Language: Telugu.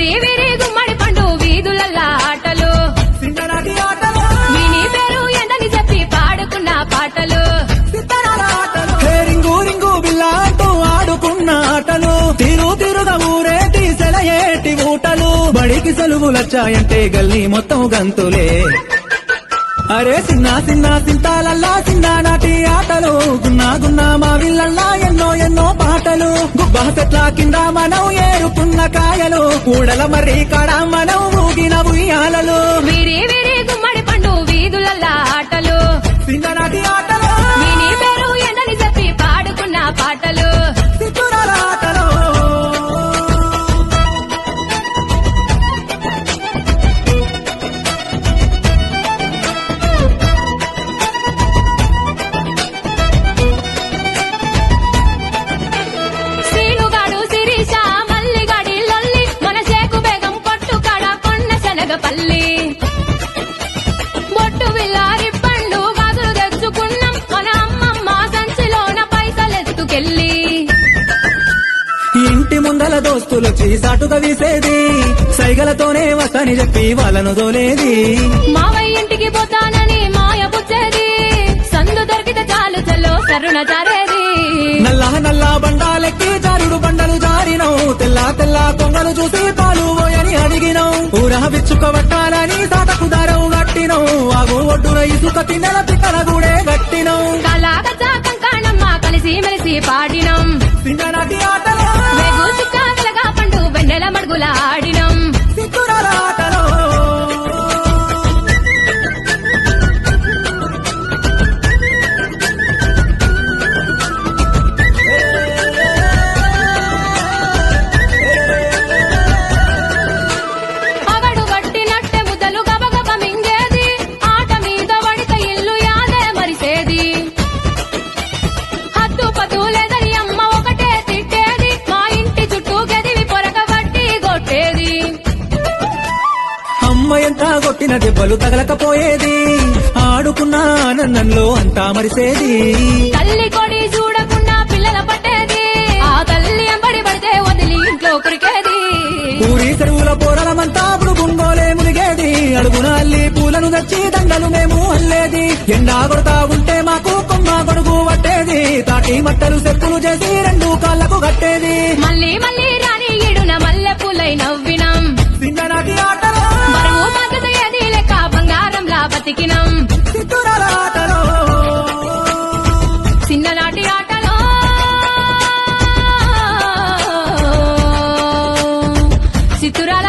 విరి విరి గుమ్మడి పండు వీధులల్లా ఆటలు చిన్ననాటి ఆటలు విని పేరు ఎందని చెప్పి పాడుకున్న పాటలు సిత్తరాల ఆటలు రింగు రింగు బిల్ల అంటూ ఆడుకున్న ఆటలు తీరు తీరుగా ఊరేటి సెలయేటి ఊటలు బడికి సెలవులొచ్చాయంటే గల్లీ మొత్తం గంతులే అరే చిన్న చిన్న చింతాలల్లా చిన్ననాటి ఆటలు గున్నా గున్నా మా విల్లల్లా ఎన్నో ఎన్నో పాటలు గుబ్బా చెట్ల కింద మనం ఏరుకున్న కాయలు కూడల మర్రి కాడ మనం ఊగిన ఉయ్యాలలు విరి విరి గుమ్మడి పండు వీధులల్లా ఆటలు చిన్ననాటి ఆటలు విని పేరు ఎందని చెప్పి పాడుకున్న పాటలు సిత్తురాల ఆటలు శ్రీనుగాడు శిరీష మల్లిగాడి లొల్లి మన చేకు బేగం కొట్టు కాడ కొన్న శనగపల్లి బొట్టు విల్లారి పండు గాజులు తెచ్చుకున్నాం మన అమ్మమ్మ సంచిలోన పైసలెత్తుకెళ్ళి ఇంటి ముందల దోస్తులు చీసాటుగా వీసేది సైగలతోనే వస్తని చెప్పి వాళ్ళను దోలేది మావయ్య ఇంటికి పోతానని మాయ పుచ్చేది సందు దొరికితే చాలు చల్లో సరుణ జారేది నల్ల నల్ల బండాలెక్కి జారుడు బండలు జారినవు తెల్ల తెల్ల కొంగలు చూసి పాలు పోయని అడిగినవు ఊరహ విచ్చుకోబట్టాలని సాటకు దారవు గట్టినవు ఆగు ఒడ్డున ఇసుక తిన్నెల పిక్కల గూడే గట్టినవు కళాగజ కంకాణమ్మ కలిసి మెలిసి పాడినం చిన్ననాటి ఆటలు వెగు చుక్క వెలగా పండు వెన్నెల మడుగుల ఆడినం సిత్తురాల ఆటలు అవడు వట్టినట్టె ముద్దలు గబగబ మింగేది ఆట మీద వడిత ఇల్లు యాదే మరిసేది హద్దు పద్దు లేదని అమ్మ ఒకటే తిట్టేది మా ఇంటి చుట్టూ గదివి పొరక వట్టి కొట్టేది అమ్మ ఎంత కొట్టిన దెబ్బలు తగలకపోయేది ఆడుకున్న ఆనందంలో అంతా మరిసేది తల్లి కొడి చూడకుండా పిల్లల పట్టేది ఆ తల్లి ఎంబడి పడితే వదిలి ఇంట్లో కురికేది ఊరి చెరువుల పోరలమంతా గుంగోలే మునిగేది అడుగున అల్లి పూలను తెచ్చి దండలు మేము అల్లేది ఎండా కొడతా ఉంటే మాకు కొమ్మ గొడుగు పట్టేది తాటి మట్టలు చెప్పులు చేసి రెండు కాళ్లకు కట్టేది మళ్ళీ మళ్ళీ రాని ఈడున మల్లె పూలై నవ్వినం చిన్ననాటి ఆటలు బరువు బాధ్యత ఏది లెక్క బంగారంలా బతికినం సిత్తురాల ఆటలు చిన్ననాటి ఆటలో చిత్తురాల